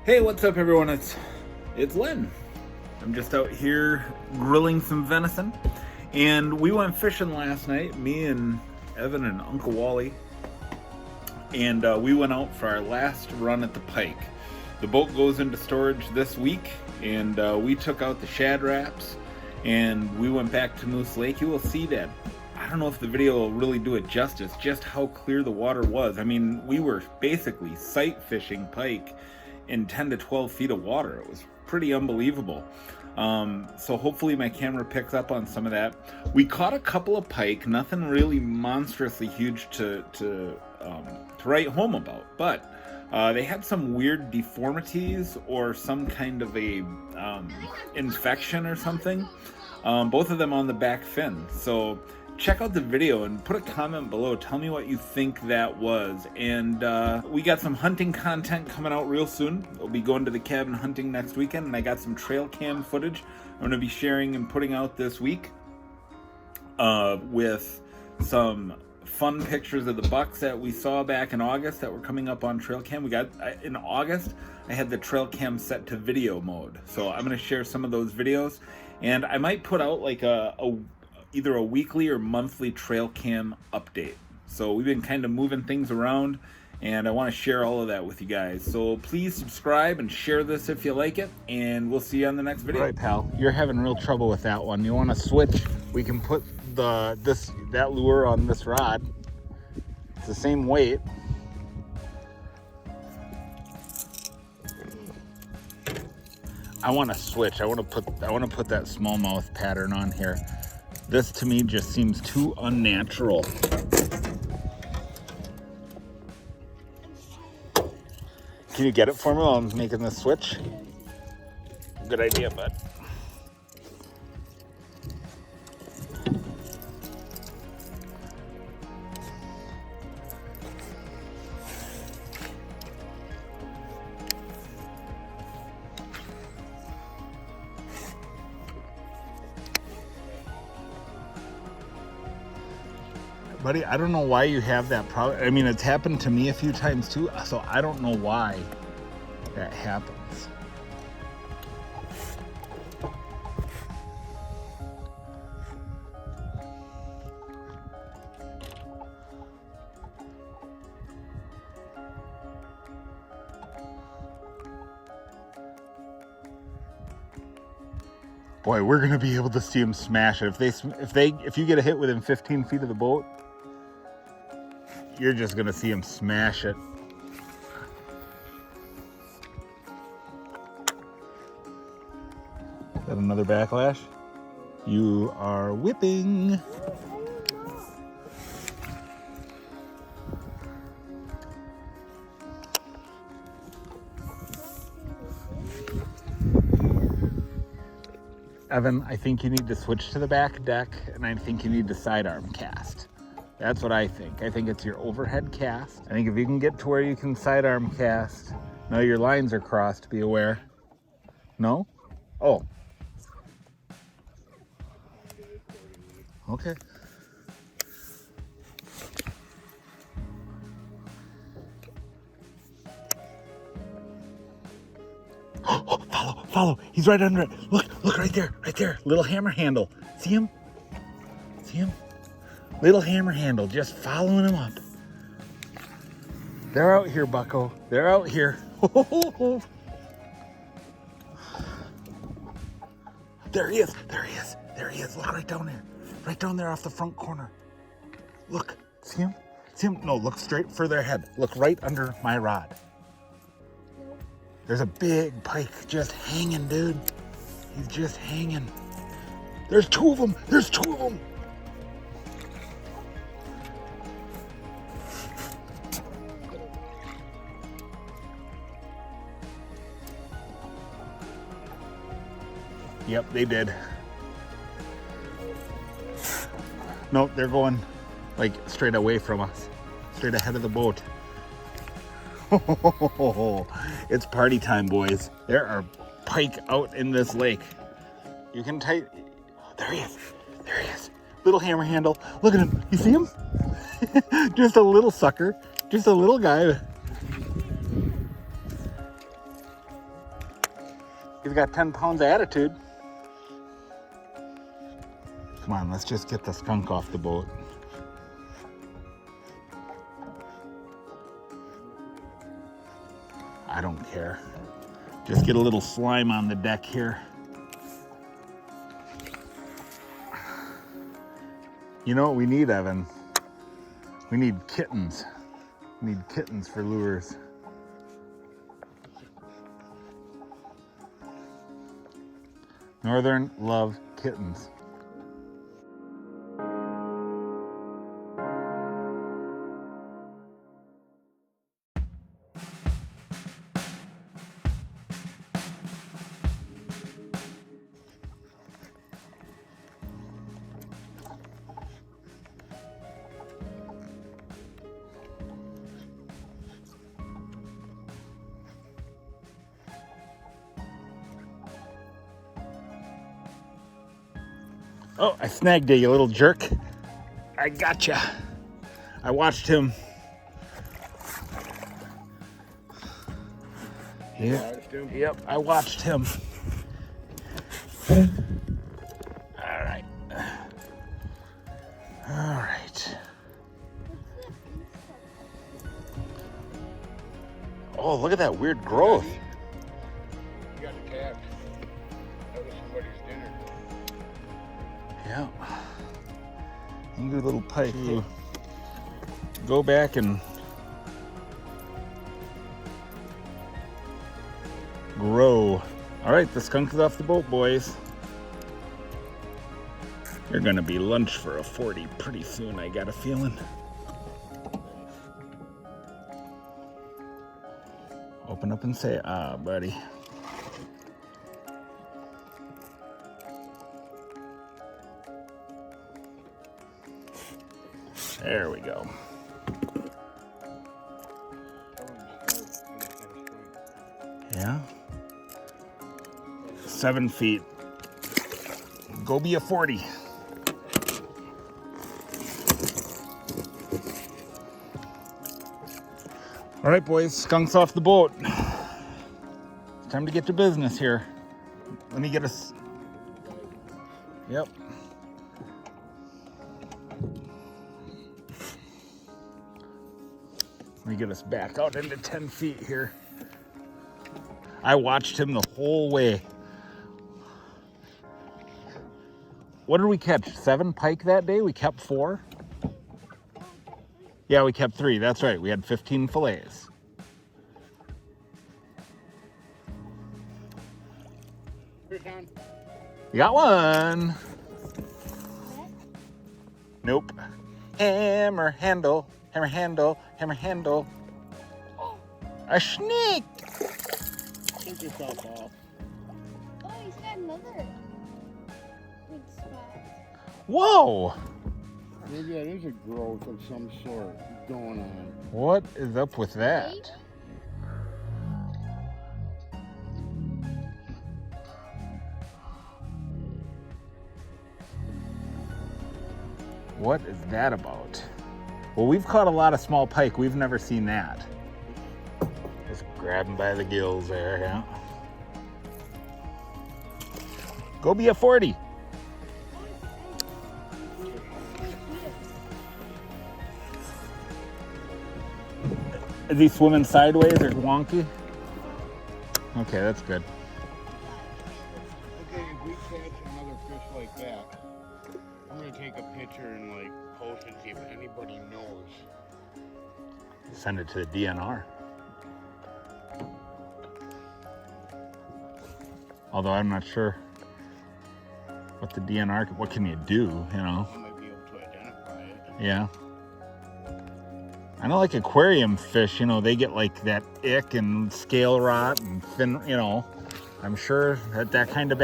Hey, what's up everyone? It's Len. I'm just out here grilling some venison, and we went fishing last night, me and Evan and Uncle Wally, and we went out for our last run at the Pike. The boat goes into storage this week, and we took out the shad wraps, and we went back to Moose Lake. You will see that. I don't know if the video will really do it justice, just how clear the water was. I mean, we were basically sight fishing pike in 10 to 12 feet of water. It was pretty unbelievable. So hopefully my camera picks up on some of that. We caught a couple of pike, nothing really monstrously huge to write home about, but they had some weird deformities or some kind of a infection or something. Both of them on the back fin. So check out the video and put a comment below. Tell me what you think that was. And we got some hunting content coming out real soon. We'll be going to the cabin hunting next weekend, and I got some trail cam footage I'm going to be sharing and putting out this week with some fun pictures of the bucks that we saw back in August that were coming up on trail cam. We got in August, I had the trail cam set to video mode, so I'm going to share some of those videos, and I might put out like either a weekly or monthly trail cam update. So we've been kind of moving things around, and I want to share all of that with you guys. So please subscribe and share this if you like it, and we'll see you on the next video. All right, pal, you're having real trouble with that one. You want to switch? We can put that lure on this rod. It's the same weight. I want to switch. I want to put that smallmouth pattern on here. This to me just seems too unnatural. Can you get it for me while I'm making this switch? Good idea, bud. Buddy, I don't know why you have that problem. I mean, it's happened to me a few times too, so I don't know why that happens. Boy, we're gonna be able to see them smash it. If you get a hit within 15 feet of the boat, you're just gonna see him smash it. Is that another backlash? You are whipping. Evan, I think you need to switch to the back deck, and I think you need to sidearm cast. That's what I think. I think it's your overhead cast. I think if you can get to where you can sidearm cast. No, your lines are crossed, be aware. No? Oh. Okay. Oh, follow. He's right under it. Look right there. Little hammer handle. See him? Little hammer handle, just following him up. They're out here, bucko. They're out here. There he is. Look right down there. Right down there off the front corner. Look, see him? No, look straight further ahead. Look right under my rod. There's a big pike just hanging, dude. He's just hanging. There's two of them. Yep, they did. Nope, they're going like straight away from us, straight ahead of the boat. It's party time, boys. There are pike out in this lake. You can tight. There he is. Little hammer handle. Look at him. You see him? Just a little sucker. Just a little guy. He's got 10 pounds of attitude. Come on, let's just get the skunk off the boat. I don't care. Just get a little slime on the deck here. You know what we need, Evan? We need kittens. We need kittens for lures. Northern love kittens. Oh, I snagged you, you little jerk. I gotcha. I watched him. Yep, I watched him. All right. All right. Oh, look at that weird growth. You got attacked. That was somebody's dinner. Yeah. Angry little pike. Go back and grow. All right, the skunk is off the boat, boys. You're gonna be lunch for a 40 pretty soon, I got a feeling. Open up and say, ah, buddy. There we go. Yeah. 7 feet. Go be a 40. All right, boys, skunks off the boat. It's time to get to business here. Let me get us. Yep. Let me get us back out into 10 feet here. I watched him the whole way. What did we catch? 7 pike that day? We kept 4? Yeah, we kept 3. That's right. We had 15 fillets. You got one. Nope. Hammer handle, hammer handle, hammer handle. A snake. Take yourself off. Oh, he's got another good spot. Whoa. Maybe that is a growth of some sort going on. What is up with that? Eight? What is that about? Well, we've caught a lot of small pike. We've never seen that. Just grab him by the gills there, yeah. Go be a 40. Is he swimming sideways or wonky? Okay, that's good. Okay, if we catch another fish like that, I'm gonna take a picture and like post and see if anybody knows. Send it to the DNR. Although I'm not sure what the DNR, what can you do, you know? I might be able to identify it. Yeah. I know, like aquarium fish, you know, they get like that ick and scale rot and fin, you know. I'm sure that kind of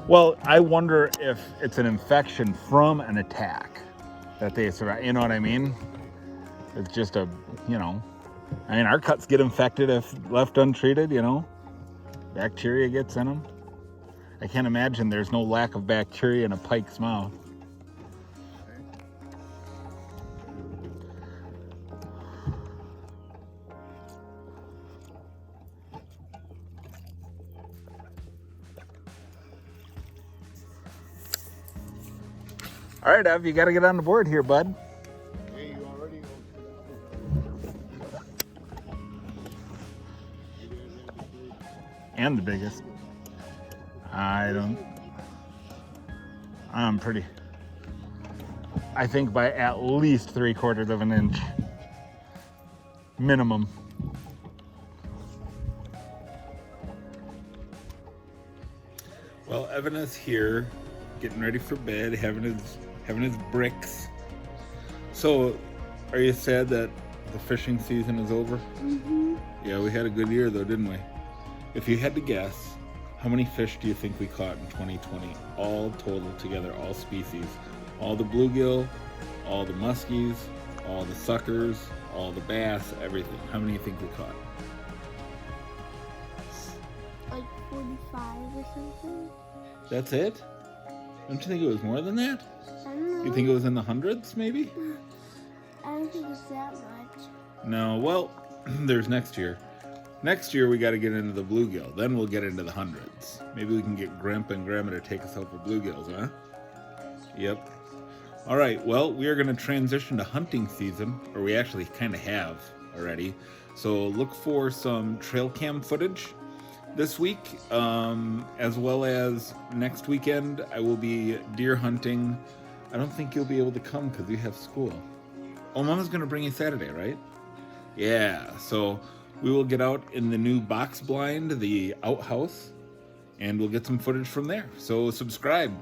Well, I wonder if it's an infection from an attack that they survive. You know what I mean? It's just a, you know, I mean, our cuts get infected if left untreated, you know. Bacteria gets in them. I can't imagine there's no lack of bacteria in a pike's mouth. All right, Ev, you got to get on the board here, bud. Hey, you already go. And the biggest. I'm pretty. I think by at least 3/4 of an inch. Minimum. Well, Evan is here, getting ready for bed, having his bricks. So, are you sad that the fishing season is over? Mm-hmm. Yeah, we had a good year though, didn't we? If you had to guess, how many fish do you think we caught in 2020? All total together, all species. All the bluegill, all the muskies, all the suckers, all the bass, everything. How many do you think we caught? Like 45 or something. That's it? Don't you think it was more than that? I don't know. You think it was in the hundreds, maybe? I don't think it's that much. No, well, there's next year. Next year we got to get into the bluegill. Then we'll get into the hundreds. Maybe we can get Grandpa and Grandma to take us out for bluegills, huh? Yep. All right, well, we are going to transition to hunting season, or we actually kind of have already. So look for some trail cam footage this week, as well as next weekend. I will be deer hunting. I don't think you'll be able to come because you have school. Oh, Mama's going to bring you Saturday, right? Yeah, so we will get out in the new box blind, the outhouse, and we'll get some footage from there. So subscribe,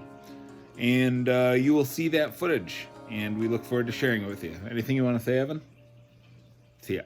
and you will see that footage, and we look forward to sharing it with you. Anything you want to say, Evan? See ya.